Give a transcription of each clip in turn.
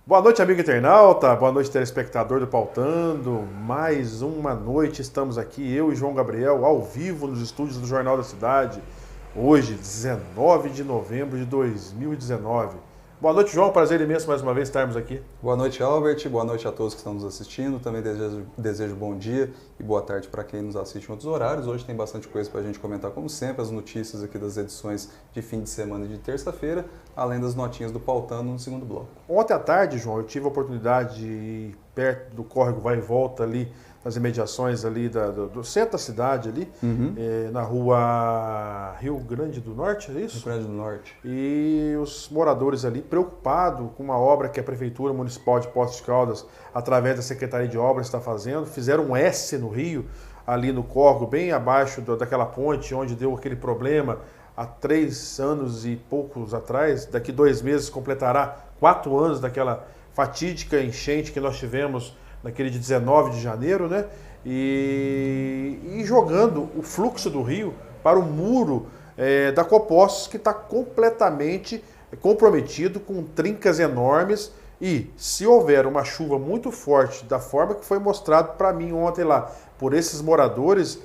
Boa noite, amigo internauta, boa noite, telespectador do Pautando. Mais uma noite, estamos aqui, eu e João Gabriel, ao vivo nos estúdios do Jornal da Cidade. Hoje, 19 de novembro de 2019. Boa noite, João, prazer imenso mais uma vez estarmos aqui. Boa noite, Albert, boa noite a todos que estão nos assistindo. Também desejo bom dia e boa tarde para quem nos assiste em outros horários. Hoje tem bastante coisa para a gente comentar, como sempre, as notícias aqui das edições de fim de semana e de terça-feira, além das notinhas do Pautando no segundo bloco. Ontem à tarde, João, eu tive a oportunidade de ir perto do córrego Vai e Volta ali, nas imediações ali do centro da cidade ali, na rua Rio Grande do Norte, é isso? Rio Grande do Norte. E os moradores ali preocupados com uma obra que a Prefeitura Municipal de Poços de Caldas, através da Secretaria de Obras, está fazendo. Fizeram um S no rio, ali no córrego, bem abaixo daquela ponte onde deu aquele problema há 3 anos e poucos atrás. Daqui 2 meses completará 4 anos daquela fatídica enchente que nós tivemos naquele de 19 de janeiro, né? E jogando o fluxo do rio para o muro da Copostos, que está completamente comprometido, com trincas enormes. E se houver uma chuva muito forte, da forma que foi mostrado para mim ontem lá, por esses moradores,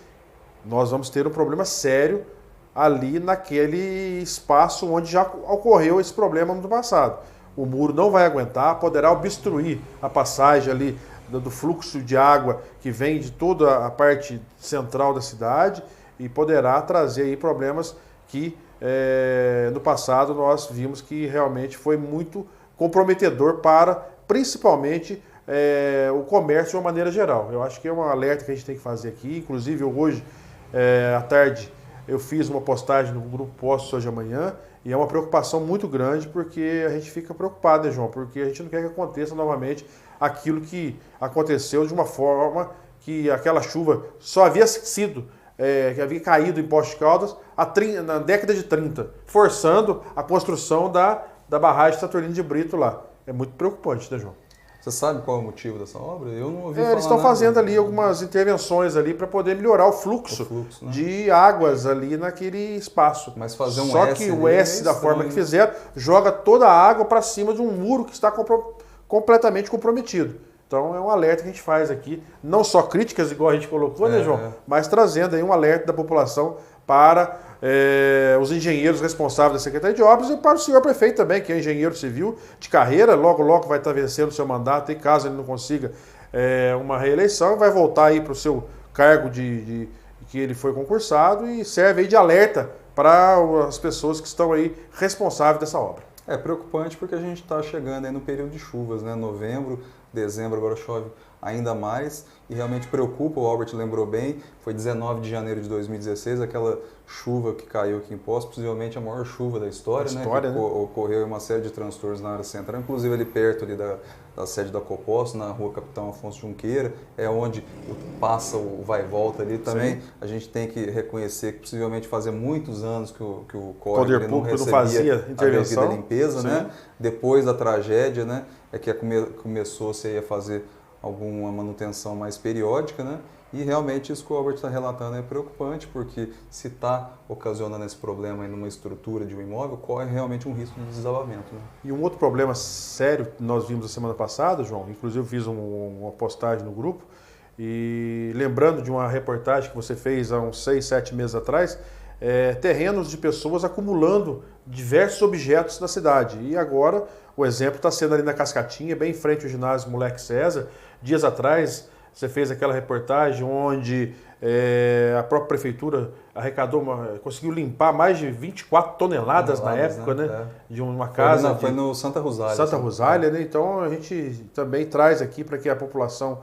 nós vamos ter um problema sério ali naquele espaço onde já ocorreu esse problema no passado. O muro não vai aguentar, poderá obstruir a passagem ali do fluxo de água que vem de toda a parte central da cidade e poderá trazer aí problemas que no passado nós vimos que realmente foi muito comprometedor para, principalmente, o comércio de uma maneira geral. Eu acho que é um alerta que a gente tem que fazer aqui. Inclusive, hoje, à tarde, eu fiz uma postagem no grupo Postos Hoje Amanhã e é uma preocupação muito grande, porque a gente fica preocupado, né, João? Porque a gente não quer que aconteça novamente aquilo que aconteceu de uma forma que aquela chuva só havia sido, que havia caído em Poços de Caldas na década de 30, forçando a construção da barragem Saturnino de Brito lá. É muito preocupante, né, João? Você sabe qual é o motivo dessa obra? Eu não ouvi falar eles estão nada. fazendo ali algumas intervenções ali para poder melhorar o fluxo, né? de águas ali naquele espaço. Mas fazer um Só S que o S, da estranho, forma que fizeram, joga toda a água para cima de um muro que está completamente comprometido. Então é um alerta que a gente faz aqui, não só críticas igual a gente colocou, né, João? Mas trazendo aí um alerta da população para os engenheiros responsáveis da Secretaria de Obras e para o senhor prefeito também, que é engenheiro civil de carreira, logo vai estar vencendo o seu mandato e caso ele não consiga uma reeleição, vai voltar aí para o seu cargo de que ele foi concursado e serve aí de alerta para as pessoas que estão aí responsáveis dessa obra. É preocupante porque a gente está chegando aí no período de chuvas, né? Novembro, dezembro agora chove ainda mais e realmente preocupa. O Albert lembrou bem, foi 19 de janeiro de 2016, aquela chuva que caiu aqui em Poços, possivelmente a maior chuva da história, né? Ocorreu uma série de transtornos na área central, inclusive ali perto ali da sede da Copostos, na rua Capitão Afonso Junqueira, é onde passa o vai e volta ali também. Sim. A gente tem que reconhecer que possivelmente fazia muitos anos que o Poder Público não fazia intervenção, a devida limpeza, né? Depois da tragédia, né? É que começou-se a fazer alguma manutenção mais periódica, né? E realmente isso que o Albert está relatando é preocupante, porque se está ocasionando esse problema aí numa estrutura de um imóvel, corre realmente um risco de desabamento, né? E um outro problema sério que nós vimos a semana passada, João, inclusive eu fiz uma postagem no grupo, e lembrando de uma reportagem que você fez há uns 6, 7 meses atrás, terrenos de pessoas acumulando diversos objetos na cidade. E agora o exemplo está sendo ali na Cascatinha, bem em frente ao ginásio Moleque César. Dias atrás você fez aquela reportagem onde a própria prefeitura conseguiu limpar mais de 24 toneladas na época, né? De uma casa. Foi no Santa Rosália. Santa Rosália, né? Então a gente também traz aqui para que a população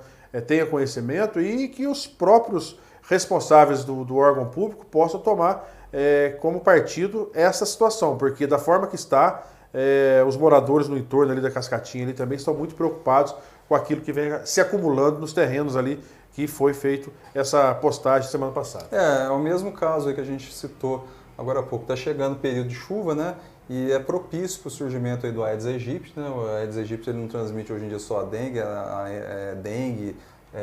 tenha conhecimento e que os próprios responsáveis do órgão público possam tomar como partido essa situação, porque da forma que está, os moradores no entorno ali da Cascatinha ali também estão muito preocupados com aquilo que vem se acumulando nos terrenos ali que foi feito essa postagem semana passada. É o mesmo caso aí que a gente citou agora há pouco. Está chegando o período de chuva, né? e é propício para o surgimento aí do Aedes aegypti, né? O Aedes aegypti ele não transmite hoje em dia só a dengue, dengue,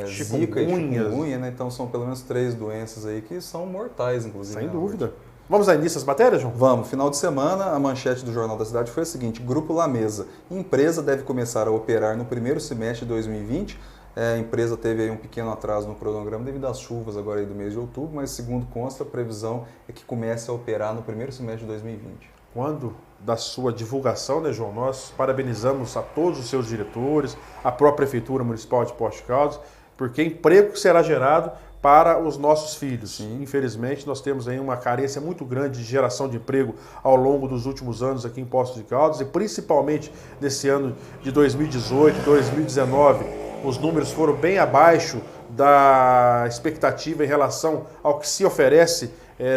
zika e chikungunya, né? Então são pelo menos 3 doenças aí que são mortais, inclusive. Sem dúvida. Vamos dar início às matérias, João? Vamos. Final de semana, a manchete do Jornal da Cidade foi a seguinte: Grupo Lamesa. Empresa deve começar a operar no primeiro semestre de 2020. A empresa teve aí um pequeno atraso no cronograma devido às chuvas agora aí do mês de outubro, mas segundo consta, a previsão é que comece a operar no primeiro semestre de 2020. Quando da sua divulgação, né, João, nós parabenizamos a todos os seus diretores, a própria Prefeitura Municipal de Poços de Caldas, porque emprego será gerado para os nossos filhos. Sim. Infelizmente, nós temos aí uma carência muito grande de geração de emprego ao longo dos últimos anos aqui em Poços de Caldas, e principalmente nesse ano de 2018, 2019, os números foram bem abaixo da expectativa em relação ao que se oferece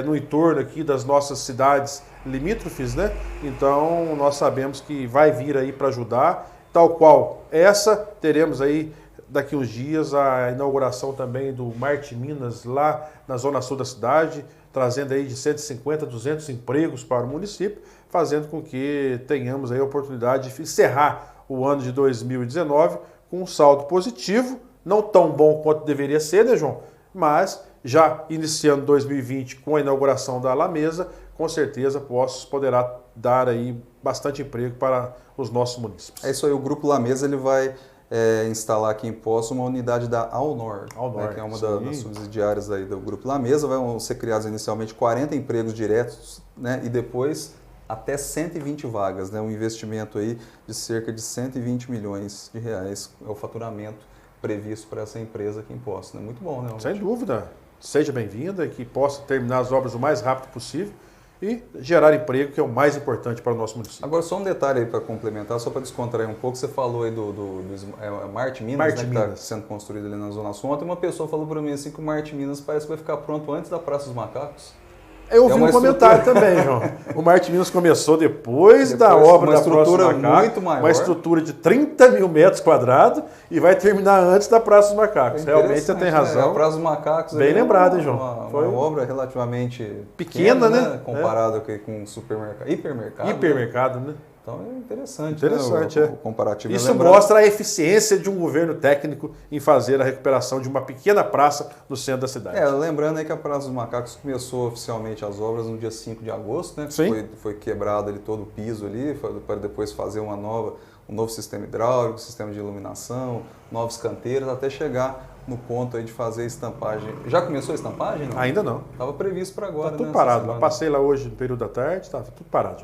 no entorno aqui das nossas cidades limítrofes, né? Então, nós sabemos que vai vir aí para ajudar, tal qual essa, teremos aí daqui uns dias a inauguração também do Marte Minas lá na zona sul da cidade, trazendo aí de 150 a 200 empregos para o município, fazendo com que tenhamos aí a oportunidade de encerrar o ano de 2019 com um saldo positivo, não tão bom quanto deveria ser, né, João? Mas já iniciando 2020 com a inauguração da Lamesa, com certeza Poços poderá dar aí bastante emprego para os nossos munícipes. É isso aí, o Grupo Lamesa ele vai instalar aqui em Poços uma unidade da Alnor, né, que é uma das subsidiárias aí do Grupo Lamesa. Vão ser criados inicialmente 40 empregos diretos, né, e depois até 120 vagas, né, um investimento aí de cerca de 120 milhões de reais é o faturamento previsto para essa empresa aqui em Poços. Né? Muito bom, né? Sem dúvida. Seja bem-vinda, que possa terminar as obras o mais rápido possível e gerar emprego, que é o mais importante para o nosso município. Agora, só um detalhe aí para complementar, só para descontrair um pouco, você falou aí do Marte Minas, Marte né, que Minas. está sendo construído ali na Zona Sul. Ontem uma pessoa falou para mim assim que o Marte Minas parece que vai ficar pronto antes da Praça dos Macacos. Eu ouvi um comentário também, João. O Marte Minas começou depois da obra da Praça dos Macacos, muito maior. uma estrutura de 30 mil metros quadrados e vai terminar antes da Praça dos Macacos. Realmente você tem razão. Né? A Praça dos Macacos bem lembrado, hein, João? Foi uma obra relativamente pequena, né? Comparado com supermercado, hipermercado. Hipermercado, né? Então é interessante, interessante, né? O comparativo. Isso mostra a eficiência de um governo técnico em fazer a recuperação de uma pequena praça no centro da cidade. Lembrando aí que a Praça dos Macacos começou oficialmente as obras no dia 5 de agosto, né? Sim. Foi quebrado ali todo o piso ali, para depois fazer um novo sistema hidráulico, sistema de iluminação, novos canteiros, até chegar no ponto aí de fazer a estampagem. Já começou a estampagem? Não? Ainda não. Estava previsto para agora, tá tudo né? parado. Eu passei lá hoje no período da tarde, estava tudo parado.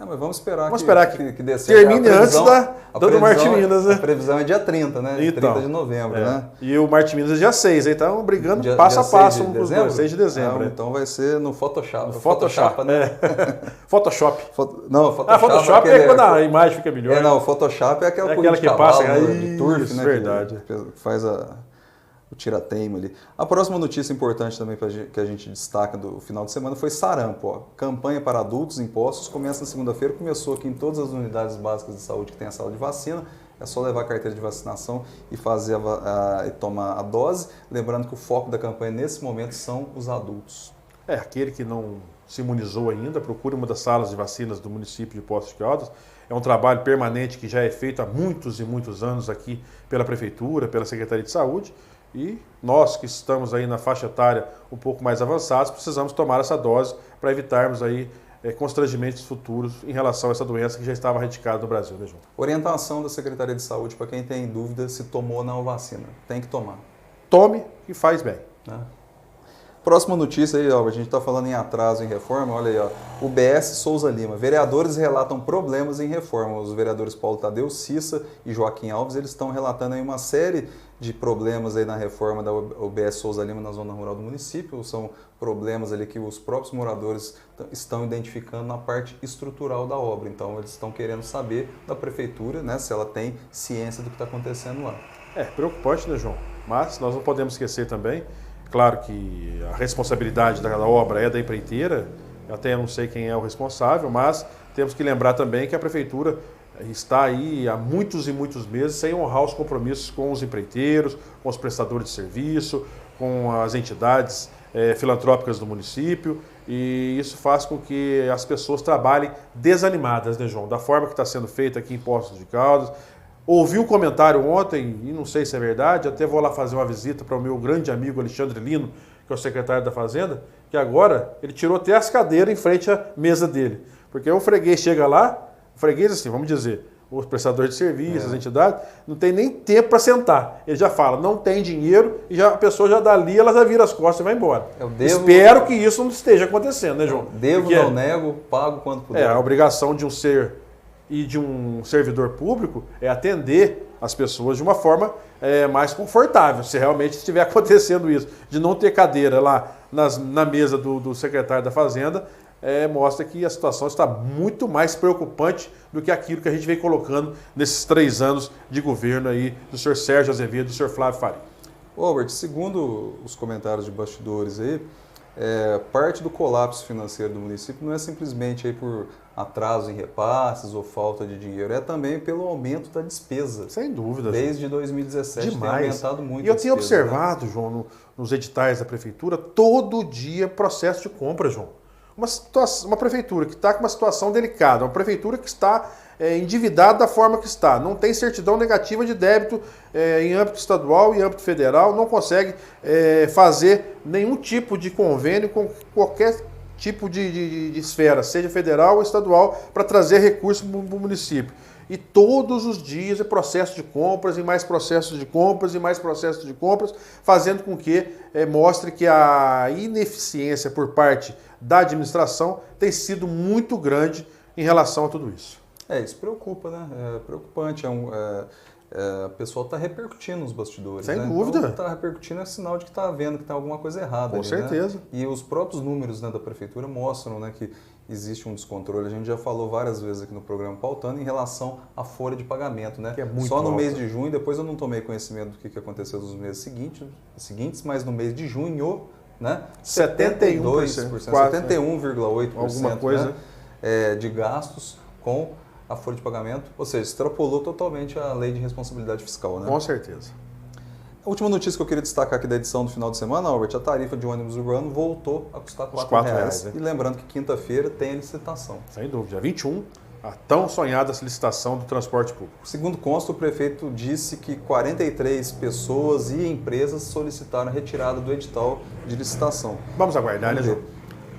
Mas vamos esperar que dê certo. Termine antes do Marte Minas, né? A previsão é dia 30, né? Então, 30 de novembro, né? E o Marte Minas é dia 6, aí estão brigando passo a passo com os dois, 6 de dezembro. Então vai ser no Photoshop. No Photoshop, né? Photoshop. Não, Photoshop. Photoshop é quando a imagem fica melhor. Não, o Photoshop é aquela que passa de turf, né? Verdade. Que faz o tirateima ali. A próxima notícia importante também que a gente destaca do final de semana foi sarampo. Ó. Campanha para adultos em Poços começa na segunda-feira, começou aqui em todas as unidades básicas de saúde que tem a sala de vacina. É só levar a carteira de vacinação e e tomar a dose. Lembrando que o foco da campanha nesse momento são os adultos. Aquele que não se imunizou ainda, procure uma das salas de vacinas do município de Poços de Caldas. É um trabalho permanente que já é feito há muitos e muitos anos aqui pela Prefeitura, pela Secretaria de Saúde. E nós que estamos aí na faixa etária um pouco mais avançados, precisamos tomar essa dose para evitarmos aí constrangimentos futuros em relação a essa doença que já estava radicada no Brasil, né, João? Orientação da Secretaria de Saúde para quem tem dúvida se tomou ou não a vacina. Tem que tomar. Tome e faz bem. Próxima notícia aí, ó, a gente está falando em atraso em reforma, olha aí, ó, UBS Souza Lima. Vereadores relatam problemas em reforma. Os vereadores Paulo Tadeu, Cissa e Joaquim Alves, eles estão relatando aí uma série de problemas aí na reforma da UBS Souza Lima na zona rural do município. São problemas ali que os próprios moradores estão identificando na parte estrutural da obra. Então, eles estão querendo saber da prefeitura, né, se ela tem ciência do que está acontecendo lá. Preocupante, né, João? Mas nós não podemos esquecer também. Claro que a responsabilidade da obra é da empreiteira, até eu não sei quem é o responsável, mas temos que lembrar também que a Prefeitura está aí há muitos e muitos meses sem honrar os compromissos com os empreiteiros, com os prestadores de serviço, com as entidades filantrópicas do município, e isso faz com que as pessoas trabalhem desanimadas, né, João? Da forma que está sendo feita aqui em Poços de Caldas. Ouvi um comentário ontem, e não sei se é verdade, até vou lá fazer uma visita para o meu grande amigo Alexandre Lino, que é o secretário da Fazenda, que agora ele tirou até as cadeiras em frente à mesa dele. Porque o freguês chega lá, o freguês, assim, vamos dizer, os prestadores de serviços, as entidades, não tem nem tempo para sentar. Ele já fala, não tem dinheiro, e a pessoa já dali, ela já vira as costas e vai embora. Espero que isso não esteja acontecendo, né, João? Devo, porque não nego, pago quando puder. A obrigação de um ser e de um servidor público é atender as pessoas de uma forma mais confortável. Se realmente estiver acontecendo isso, de não ter cadeira lá na mesa do secretário da Fazenda, mostra que a situação está muito mais preocupante do que aquilo que a gente vem colocando nesses 3 anos de governo aí do senhor Sérgio Azevedo e do senhor Flávio Faria. Albert, segundo os comentários de bastidores aí, parte do colapso financeiro do município não é simplesmente aí por atraso em repasses ou falta de dinheiro, é também pelo aumento da despesa. Sem dúvida. Desde 2017 demais. Tem aumentado muito. E eu tenho observado, né, João, nos editais da prefeitura, todo dia processo de compra, João. Uma prefeitura que está com uma situação delicada, uma prefeitura que está endividada da forma que está, não tem certidão negativa de débito em âmbito estadual e âmbito federal, não consegue fazer nenhum tipo de convênio com qualquer tipo de esfera, seja federal ou estadual, para trazer recursos para o município. E todos os dias é processo de compras e mais processos de compras e mais processos de compras, fazendo com que mostre que a ineficiência por parte da administração tem sido muito grande em relação a tudo isso. Isso preocupa, né? É preocupante. O pessoal está repercutindo nos bastidores. Sem dúvida. Então, está repercutindo é sinal de que está vendo que tem alguma coisa errada. Com certeza. Né? E os próprios números, né, da prefeitura mostram, né, que existe um descontrole. A gente já falou várias vezes aqui no programa Pautando em relação à folha de pagamento. Né? Que é muito Só no alta. Mês de junho, depois eu não tomei conhecimento do que aconteceu nos meses seguintes, mas no mês de junho, né, 71%, 71,8%, alguma coisa, né, de gastos com a folha de pagamento, ou seja, extrapolou totalmente a lei de responsabilidade fiscal. Né? Com certeza. A última notícia que eu queria destacar aqui da edição do final de semana, Albert, a tarifa de ônibus urbano voltou a custar R$ 4,00. Né? E lembrando que quinta-feira tem a licitação. Sem dúvida, dia 21, a tão sonhada licitação do transporte público. Segundo consta, o prefeito disse que 43 pessoas e empresas solicitaram a retirada do edital de licitação. Vamos aguardar, né, João?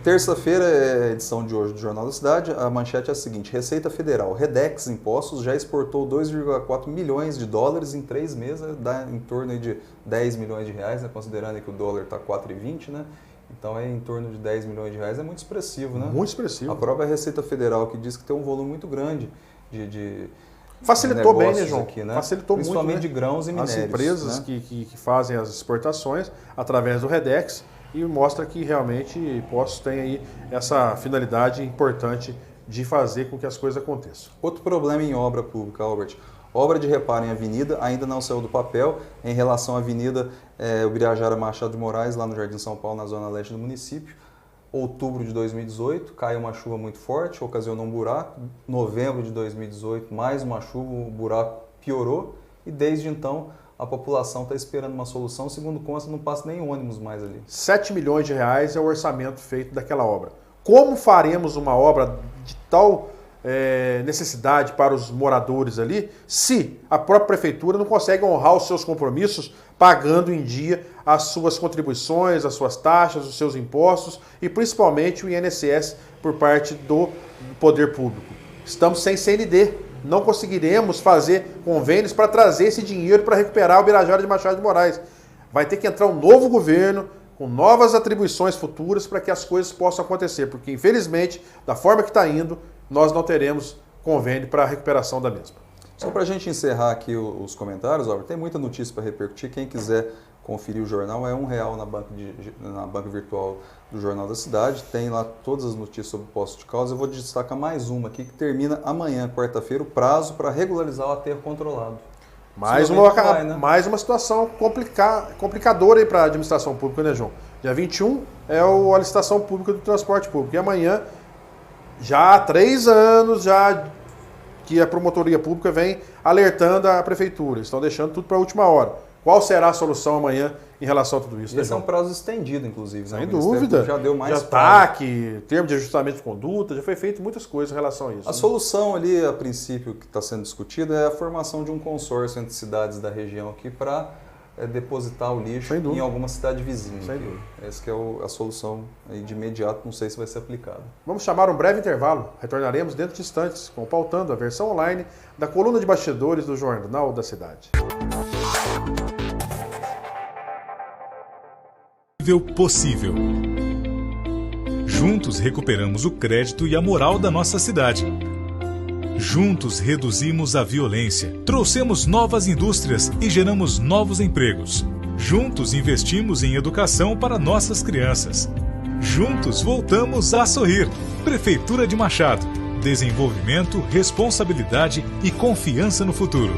Terça-feira é a edição de hoje do Jornal da Cidade. A manchete é a seguinte: Receita Federal, Redex Impostos já exportou 2,4 milhões de dólares em 3 meses, dá em torno de 10 milhões de reais, né, considerando que o dólar está 4,20, né? Então é em torno de 10 milhões de reais, é muito expressivo, né? Muito expressivo. A própria Receita Federal que diz que tem um volume muito grande de facilitou bem, né, João? Aqui, né? Facilitou principalmente muito, de grãos e minérios. As empresas, né, que fazem as exportações através do Redex, e mostra que realmente Poços tem aí essa finalidade importante de fazer com que as coisas aconteçam. Outro problema em obra pública, Albert. Obra de reparo em avenida ainda não saiu do papel em relação à avenida Ubirajara Machado de Moraes, lá no Jardim São Paulo, na zona leste do município. Outubro de 2018, caiu uma chuva muito forte, ocasionou um buraco. Novembro de 2018, mais uma chuva, o buraco piorou. E desde então, a população está esperando uma solução. Segundo consta, não passa nem ônibus mais ali. 7 milhões de reais é o orçamento feito daquela obra. Como faremos uma obra de tal necessidade para os moradores ali, se a própria prefeitura não consegue honrar os seus compromissos pagando em dia as suas contribuições, as suas taxas, os seus impostos e principalmente o INSS por parte do poder público. Estamos sem CND. Não conseguiremos fazer convênios para trazer esse dinheiro para recuperar o Ubirajara de Machado de Moraes. Vai ter que entrar um novo governo com novas atribuições futuras para que as coisas possam acontecer, porque infelizmente, da forma que está indo, nós não teremos convênio para a recuperação da mesma. Só para a gente encerrar aqui os comentários, Albert, tem muita notícia para repercutir. Quem quiser conferir o jornal, é R$1 na banca virtual do Jornal da Cidade. Tem lá todas as notícias sobre o Poços de Caldas. Eu vou destacar mais uma aqui que termina amanhã, quarta-feira, o prazo para regularizar o aterro controlado. Mais uma situação complicadora aí para a administração pública, né, João? Dia 21 é a licitação pública do transporte público. E amanhã, já há 3 anos, já que a promotoria pública vem alertando a prefeitura. Estão deixando tudo para a última hora. Qual será a solução amanhã em relação a tudo isso. Esse é um prazo estendido, inclusive. Sem dúvida. Já deu mais ataque, termo de ajustamento de conduta, já foi feito muitas coisas em relação a isso. A solução ali, a princípio, que está sendo discutida é a formação de um consórcio entre cidades da região aqui para depositar o lixo em alguma cidade vizinha. Essa que é a solução aí de imediato, não sei se vai ser aplicada. Vamos chamar um breve intervalo. Retornaremos dentro de instantes com Pautando, a versão online da coluna de bastidores do Jornal da Cidade. Possível. Juntos recuperamos o crédito e a moral da nossa cidade. Juntos reduzimos a violência, trouxemos novas indústrias e geramos novos empregos. Juntos investimos em educação para nossas crianças. Juntos voltamos a sorrir. Prefeitura de Machado. Desenvolvimento, responsabilidade e confiança no futuro.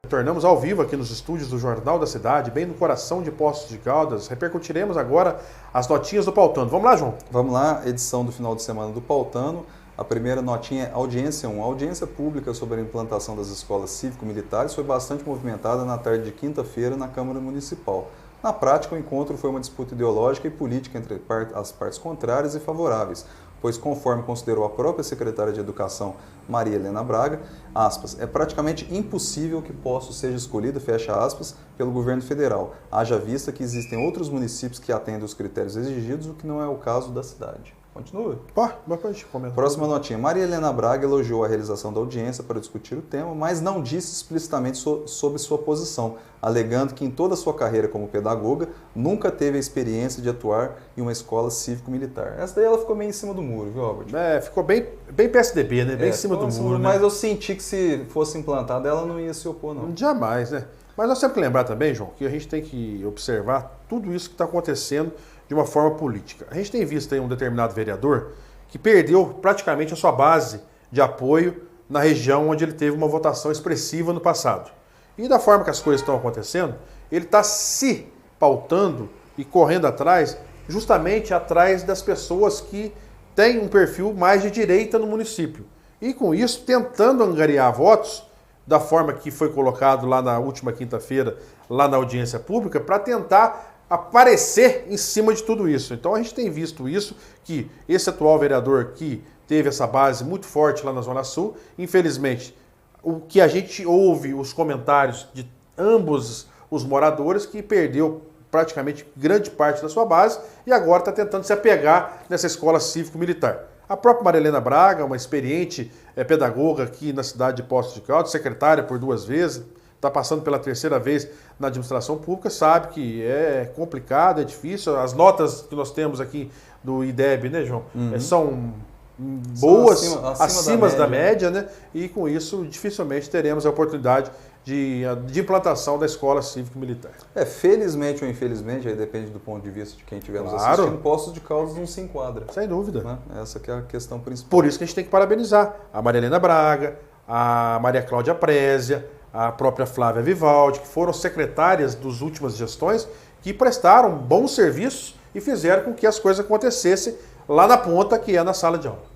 Retornamos ao vivo aqui nos estúdios do Jornal da Cidade, bem no coração de Poços de Caldas. Repercutiremos agora as notinhas do Pautando. Vamos lá, João? Vamos lá, edição do final de semana do Pautando. A primeira notinha é audiência 1. A audiência pública sobre a implantação das escolas cívico-militares foi bastante movimentada na tarde de quinta-feira na Câmara Municipal. Na prática, o encontro foi uma disputa ideológica e política entre as partes contrárias e favoráveis, pois, conforme considerou a própria secretária de Educação, Maria Helena Braga, aspas, é praticamente impossível que Poços seja escolhida, fecha aspas, pelo governo federal, haja vista que existem outros municípios que atendem os critérios exigidos, o que não é o caso da cidade. Continua. Pode comentar. Próxima notinha. Maria Helena Braga elogiou a realização da audiência para discutir o tema, mas não disse explicitamente sobre sua posição, alegando que em toda a sua carreira como pedagoga, nunca teve a experiência de atuar em uma escola cívico-militar. Essa daí ela ficou meio em cima do muro, viu, Albert? Ficou bem PSDB, né? Bem em cima do muro, né? Mas eu senti que se fosse implantada, ela não ia se opor, não. Jamais, né? Mas nós temos que lembrar também, João, que a gente tem que observar tudo isso que está acontecendo de uma forma política. A gente tem visto aí um determinado vereador que perdeu praticamente a sua base de apoio na região onde ele teve uma votação expressiva no passado. E da forma que as coisas estão acontecendo, ele está se pautando e correndo atrás, justamente atrás das pessoas que têm um perfil mais de direita no município. E com isso, tentando angariar votos, da forma que foi colocado lá na última quinta-feira, lá na audiência pública, para tentar aparecer em cima de tudo isso. Então a gente tem visto isso, que esse atual vereador que teve essa base muito forte lá na Zona Sul, infelizmente, o que a gente ouve, os comentários de ambos os moradores, que perdeu praticamente grande parte da sua base e agora está tentando se apegar nessa escola cívico-militar. A própria Maria Helena Braga, uma experiente pedagoga aqui na cidade de Poços de Caldas, secretária por 2 vezes, está passando pela 3ª vez na administração pública, sabe que é complicado, é difícil. As notas que nós temos aqui do IDEB, né, João, são boas, são acima da média, né? E com isso dificilmente teremos a oportunidade de implantação da escola cívico-militar. Felizmente ou infelizmente, aí depende do ponto de vista de quem estiver nos assistindo, Poços de Caldas não se enquadra. Sem dúvida. Né? Essa que é a questão principal. Por isso que a gente tem que parabenizar a Maria Helena Braga, a Maria Cláudia Prézia, a própria Flávia Vivaldi, que foram secretárias das últimas gestões, que prestaram bons serviços e fizeram com que as coisas acontecessem lá na ponta, que é na sala de aula.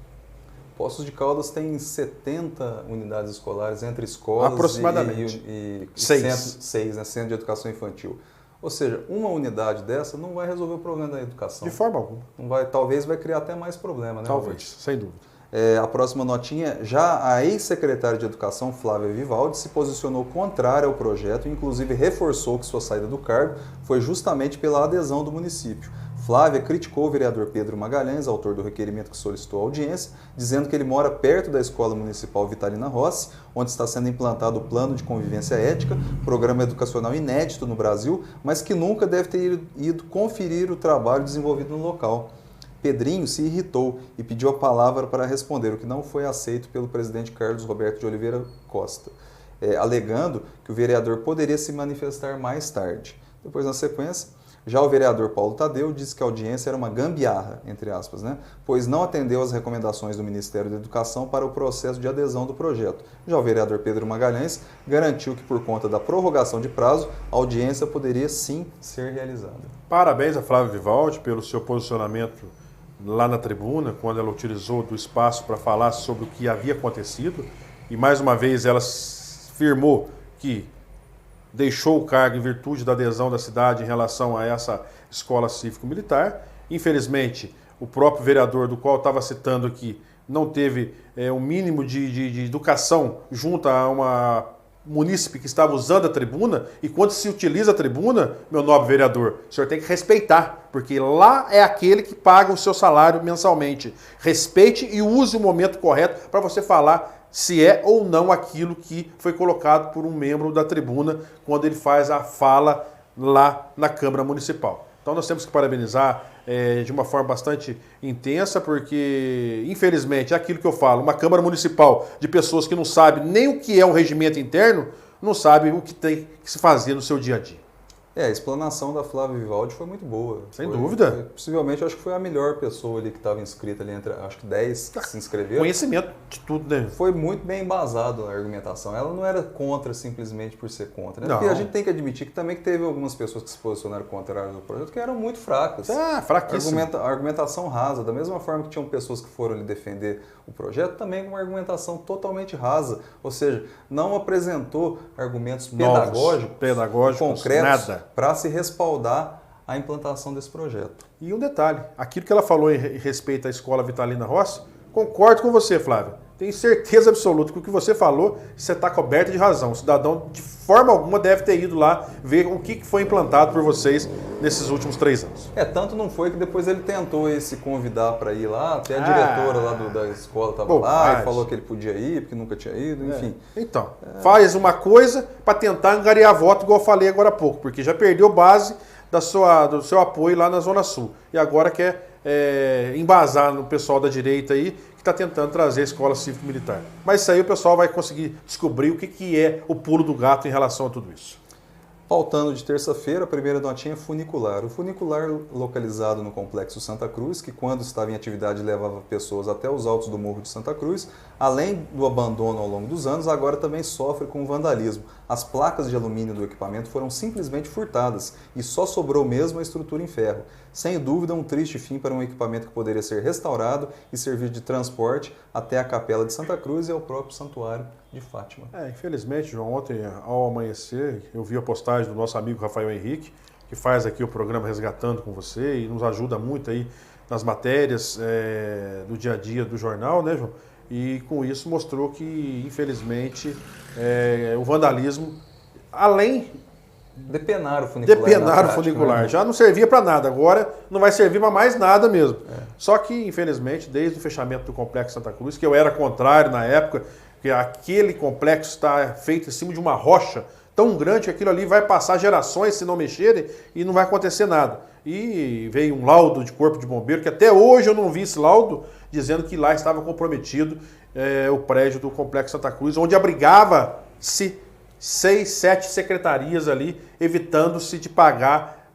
Poços de Caldas tem 70 unidades escolares entre escolas aproximadamente. e 6, né, Centro de Educação Infantil. Ou seja, uma unidade dessa não vai resolver o problema da educação. De forma alguma. Talvez vai criar até mais problema, né? Talvez, sem dúvida. A próxima notinha, já a ex-secretária de Educação, Flávia Vivaldi, se posicionou contrária ao projeto e inclusive reforçou que sua saída do cargo foi justamente pela adesão do município. Flávia criticou o vereador Pedro Magalhães, autor do requerimento que solicitou a audiência, dizendo que ele mora perto da Escola Municipal Vitalina Rossi, onde está sendo implantado o Plano de Convivência Ética, programa educacional inédito no Brasil, mas que nunca deve ter ido conferir o trabalho desenvolvido no local. Pedrinho se irritou e pediu a palavra para responder, o que não foi aceito pelo presidente Carlos Roberto de Oliveira Costa, alegando que o vereador poderia se manifestar mais tarde. Depois, na sequência, já o vereador Paulo Tadeu disse que a audiência era uma gambiarra, entre aspas, né? Pois não atendeu às recomendações do Ministério da Educação para o processo de adesão do projeto. Já o vereador Pedro Magalhães garantiu que, por conta da prorrogação de prazo, a audiência poderia sim ser realizada. Parabéns a Flávia Vivaldi pelo seu posicionamento lá na tribuna, quando ela utilizou do espaço para falar sobre o que havia acontecido. e mais uma vez ela afirmou que deixou o cargo em virtude da adesão da cidade em relação a essa escola cívico-militar. Infelizmente, o próprio vereador, do qual eu estava citando aqui, não teve um mínimo de educação junto a uma munícipe que estava usando a tribuna, e quando se utiliza a tribuna, meu nobre vereador, o senhor tem que respeitar, porque lá é aquele que paga o seu salário mensalmente. Respeite e use o momento correto para você falar se é ou não aquilo que foi colocado por um membro da tribuna quando ele faz a fala lá na Câmara Municipal. Então nós temos que parabenizar de uma forma bastante intensa, porque, infelizmente, é aquilo que eu falo, uma Câmara Municipal de pessoas que não sabem nem o que é um regimento interno, não sabem o que tem que se fazer no seu dia a dia. A explanação da Flávia Vivaldi foi muito boa. Sem dúvida. Possivelmente, eu acho que foi a melhor pessoa ali que estava inscrita ali, entre acho que 10 que se inscreveram. Conhecimento de tudo, né? Foi muito bem embasado na argumentação. Ela não era contra simplesmente por ser contra, né? Não. Porque a gente tem que admitir que também teve algumas pessoas que se posicionaram contrárias ao projeto que eram muito fracas. Fraquíssimo. Argumentação rasa. Da mesma forma que tinham pessoas que foram ali defender o projeto, também com uma argumentação totalmente rasa. Ou seja, não apresentou argumentos pedagógicos concretos para se respaldar a implantação desse projeto. E um detalhe, aquilo que ela falou em respeito à Escola Vitalina Rossi, concordo com você, Flávia. Tenho certeza absoluta que o que você falou, você está coberto de razão. O cidadão, de forma alguma, deve ter ido lá ver o que foi implantado por vocês nesses últimos 3 anos. Tanto não foi que depois ele tentou se convidar para ir lá, até a diretora lá da escola estava lá e falou que ele podia ir, porque nunca tinha ido, enfim. Então, faz uma coisa para tentar angariar voto, igual eu falei agora há pouco, porque já perdeu base do seu apoio lá na Zona Sul. E agora quer embasar no pessoal da direita aí, que está tentando trazer a escola cívico-militar. Mas isso aí o pessoal vai conseguir descobrir o que é o pulo do gato em relação a tudo isso. Pautando de terça-feira, a primeira notinha é funicular. O funicular localizado no Complexo Santa Cruz, que quando estava em atividade levava pessoas até os altos do Morro de Santa Cruz, além do abandono ao longo dos anos, agora também sofre com vandalismo. As placas de alumínio do equipamento foram simplesmente furtadas e só sobrou mesmo a estrutura em ferro. Sem dúvida, um triste fim para um equipamento que poderia ser restaurado e servir de transporte até a Capela de Santa Cruz e ao próprio Santuário de Fátima. Infelizmente, João, ontem ao amanhecer eu vi a postagem do nosso amigo Rafael Henrique, que faz aqui o programa Resgatando com você e nos ajuda muito aí nas matérias do dia a dia do jornal, né, João? E com isso mostrou que, infelizmente, o vandalismo, além... Depenaram o funicular. Né? Já não servia para nada, agora não vai servir para mais nada mesmo. Só que, infelizmente, desde o fechamento do Complexo Santa Cruz, que eu era contrário na época, que aquele complexo está feito em cima de uma rocha tão grande que aquilo ali vai passar gerações se não mexerem e não vai acontecer nada. E veio um laudo de corpo de bombeiro, que até hoje eu não vi esse laudo, dizendo que lá estava comprometido o prédio do Complexo Santa Cruz, onde abrigava-se 6, 7 secretarias ali, evitando-se de pagar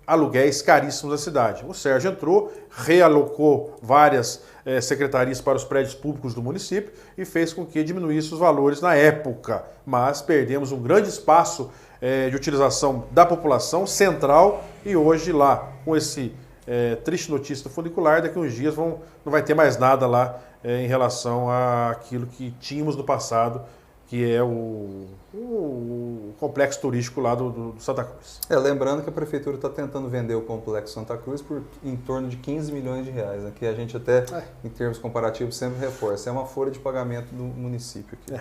aluguéis caríssimos da cidade. O Sérgio entrou, realocou várias secretarias para os prédios públicos do município e fez com que diminuísse os valores na época. Mas perdemos um grande espaço de utilização da população central e hoje lá, com esse triste notícia do funicular, daqui a uns dias não vai ter mais nada lá em relação àquilo que tínhamos no passado, que é o complexo turístico lá do Santa Cruz. Lembrando que a Prefeitura está tentando vender o Complexo Santa Cruz por em torno de 15 milhões de reais, né? Que a gente até, em termos comparativos, sempre reforça. É uma folha de pagamento do município aqui.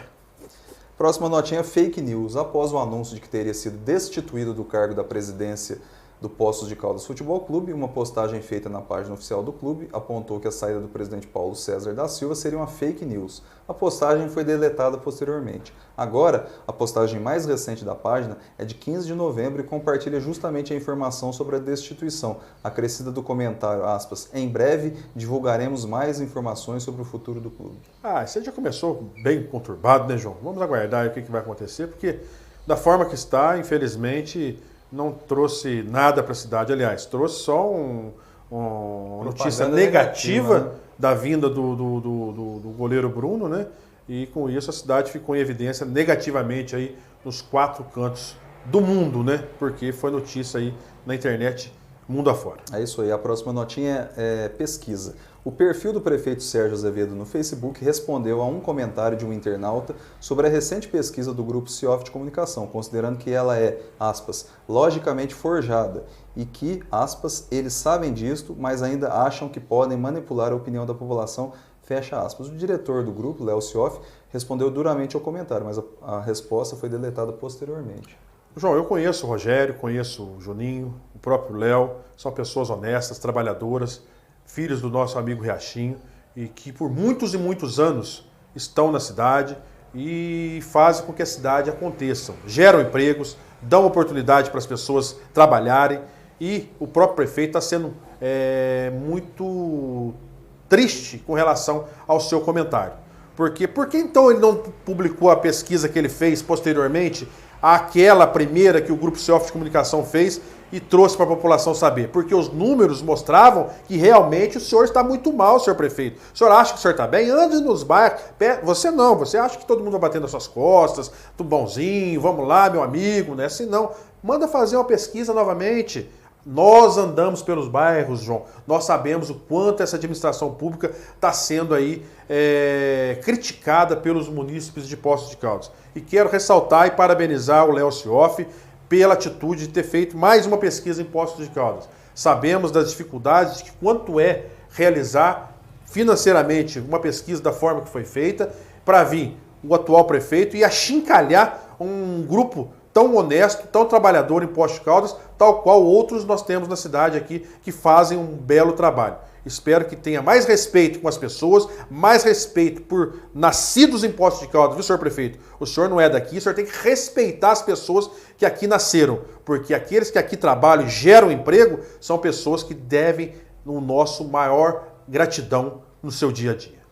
Próxima notinha, fake news. Após o anúncio de que teria sido destituído do cargo da presidência do Poços de Caldas Futebol Clube, uma postagem feita na página oficial do clube apontou que a saída do presidente Paulo César da Silva seria uma fake news. A postagem foi deletada posteriormente. Agora, a postagem mais recente da página é de 15 de novembro e compartilha justamente a informação sobre a destituição, acrescida do comentário, aspas, em breve divulgaremos mais informações sobre o futuro do clube. Isso aí já começou bem conturbado, né, João? Vamos aguardar o que vai acontecer, porque da forma que está, infelizmente, não trouxe nada para a cidade. Aliás, trouxe só uma notícia negativa, né? Da vinda do goleiro Bruno, né? E com isso a cidade ficou em evidência negativamente aí nos 4 cantos do mundo, né? Porque foi notícia aí na internet mundo afora. É isso aí, a próxima notinha é pesquisa. O perfil do prefeito Sérgio Azevedo no Facebook respondeu a um comentário de um internauta sobre a recente pesquisa do grupo CIOF de comunicação, considerando que ela é, aspas, logicamente forjada e que, aspas, eles sabem disto, mas ainda acham que podem manipular a opinião da população, fecha aspas. O diretor do grupo, Léo CIOF, respondeu duramente ao comentário, mas a resposta foi deletada posteriormente. João, eu conheço o Rogério, conheço o Juninho, o próprio Léo, são pessoas honestas, trabalhadoras, filhos do nosso amigo Riachinho, e que por muitos e muitos anos estão na cidade e fazem com que a cidade aconteça. Geram empregos, dão oportunidade para as pessoas trabalharem, e o próprio prefeito está sendo muito triste com relação ao seu comentário. Por que então ele não publicou a pesquisa que ele fez posteriormente, aquela primeira que o Grupo CIOF de Comunicação fez e trouxe para a população saber? Porque os números mostravam que realmente o senhor está muito mal, senhor prefeito. O senhor acha que o senhor está bem? Ande nos bairros. Você não, você acha que todo mundo vai batendo nas suas costas, tudo bonzinho, vamos lá, meu amigo, né? Se não, manda fazer uma pesquisa novamente. Nós andamos pelos bairros, João, nós sabemos o quanto essa administração pública está sendo aí criticada pelos munícipes de Poços de Caldas. E quero ressaltar e parabenizar o Léo CIOF pela atitude de ter feito mais uma pesquisa em Poços de Caldas. Sabemos das dificuldades de quanto é realizar financeiramente uma pesquisa da forma que foi feita para vir o atual prefeito e achincalhar um grupo tão honesto, tão trabalhador em Poços de Caldas, tal qual outros nós temos na cidade aqui que fazem um belo trabalho. Espero que tenha mais respeito com as pessoas, mais respeito por nascidos em Poços de Caldas, viu, senhor prefeito? O senhor não é daqui, o senhor tem que respeitar as pessoas que aqui nasceram, porque aqueles que aqui trabalham e geram emprego são pessoas que devem o nosso maior gratidão no seu dia a dia.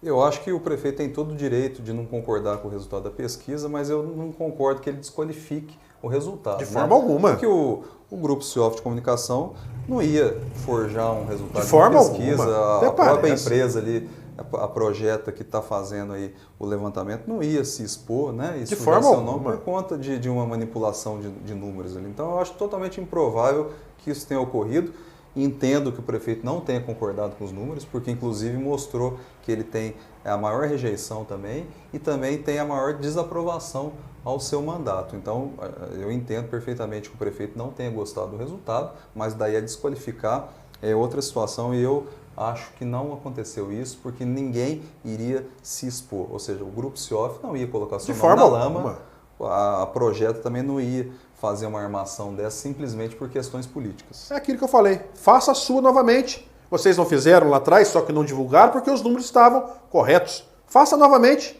Eu acho que o prefeito tem todo o direito de não concordar com o resultado da pesquisa, mas eu não concordo que ele desqualifique o resultado. De forma alguma. Porque o Grupo CIOF de Comunicação não ia forjar um resultado de forma pesquisa. Alguma. A própria empresa ali, a Projeta que está fazendo aí o levantamento, não ia se expor, né? E de forma alguma. Por conta de uma manipulação de números ali. Então eu acho totalmente improvável que isso tenha ocorrido. Entendo que o prefeito não tenha concordado com os números, porque inclusive mostrou que ele tem a maior rejeição também e também tem a maior desaprovação ao seu mandato. Então, eu entendo perfeitamente que o prefeito não tenha gostado do resultado, mas daí a desqualificar é outra situação e eu acho que não aconteceu isso, porque ninguém iria se expor. Ou seja, o Grupo CIOF não ia colocar seu nome na lama, a Projeta também não ia fazer uma armação dessa simplesmente por questões políticas. É aquilo que eu falei, faça a sua novamente. Vocês não fizeram lá atrás, só que não divulgaram porque os números estavam corretos. Faça novamente,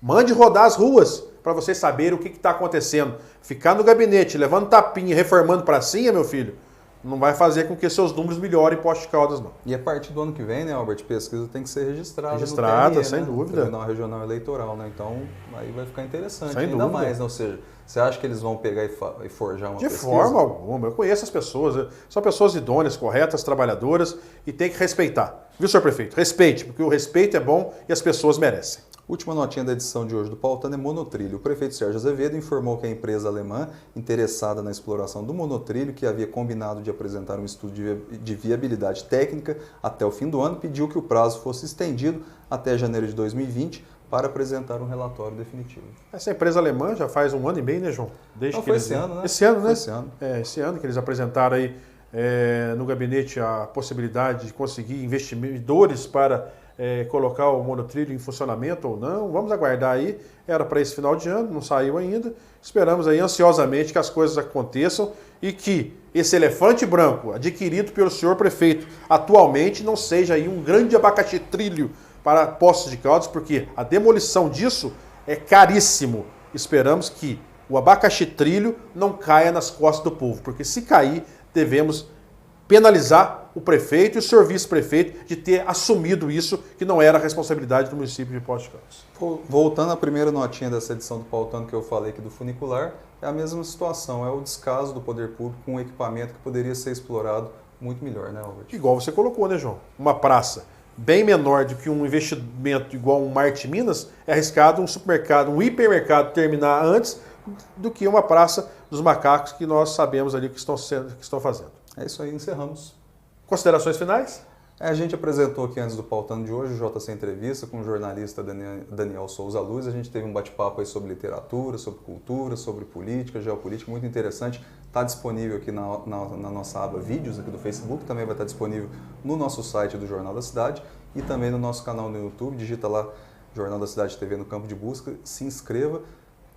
mande rodar as ruas para vocês saberem o que está acontecendo. Ficar no gabinete, levando tapinha, reformando pracinha, meu filho, não vai fazer com que seus números melhorem em Poços de Caldas, não. E a partir do ano que vem, né, Albert, pesquisa tem que ser registrada. Registrada, no TRE, sem né? dúvida. Tribunal Regional Eleitoral, né? Então, aí vai ficar interessante sem ainda dúvida. mais, né? Ou seja, você acha que eles vão pegar e forjar uma pesquisa? De forma alguma. Eu conheço as pessoas. São pessoas idôneas, corretas, trabalhadoras e tem que respeitar. Viu, senhor prefeito? Respeite, porque o respeito é bom e as pessoas merecem. Última notinha da edição de hoje do Pautando é monotrilho. O prefeito Sérgio Azevedo informou que a empresa alemã interessada na exploração do monotrilho, que havia combinado de apresentar um estudo de viabilidade técnica até o fim do ano, pediu que o prazo fosse estendido até janeiro de 2020 para apresentar um relatório definitivo. Essa empresa alemã já faz 1 ano e meio, né, João? Desde que esse ano, né? Esse ano, né? Foi esse ano. Esse ano que eles apresentaram aí no gabinete a possibilidade de conseguir investidores para colocar o monotrilho em funcionamento ou não. Vamos aguardar aí. Era para esse final de ano, não saiu ainda. Esperamos aí ansiosamente que as coisas aconteçam e que esse elefante branco adquirido pelo senhor prefeito atualmente não seja aí um grande abacaxi trilho para Poços de Caldas, porque a demolição disso é caríssimo. Esperamos que o abacaxi trilho não caia nas costas do povo, porque se cair, devemos penalizar o prefeito e o senhor vice-prefeito de ter assumido isso, que não era a responsabilidade do município de Poços de Caldas. Voltando à primeira notinha dessa edição do Pautando que eu falei aqui do funicular, é a mesma situação, é o descaso do poder público com um equipamento que poderia ser explorado muito melhor, né, Albert? Igual você colocou, né, João? Uma praça bem menor do que um investimento igual um Marte Minas, é arriscado um supermercado, um hipermercado terminar antes do que uma praça dos macacos que nós sabemos ali que estão fazendo. É isso aí, encerramos. Considerações finais? A gente apresentou aqui antes do Pautando de hoje o JC Entrevista com o jornalista Daniel Souza Luz. A gente teve um bate-papo aí sobre literatura, sobre cultura, sobre política, geopolítica, muito interessante. Está disponível aqui na nossa aba Vídeos aqui do Facebook, também vai estar disponível no nosso site do Jornal da Cidade e também no nosso canal no YouTube. Digita lá Jornal da Cidade TV no campo de busca, se inscreva.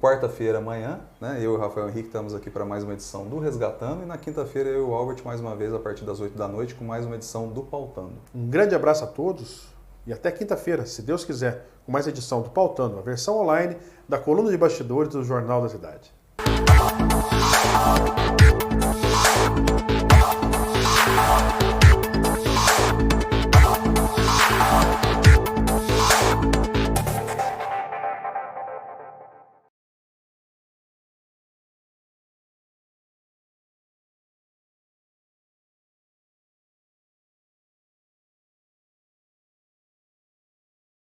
Quarta-feira, amanhã, né, eu e o Rafael Henrique estamos aqui para mais uma edição do Resgatando e na quinta-feira eu e o Albert mais uma vez a partir das 8 da noite com mais uma edição do Pautando. Um grande abraço a todos e até quinta-feira, se Deus quiser, com mais edição do Pautando, a versão online da coluna de bastidores do Jornal da Cidade.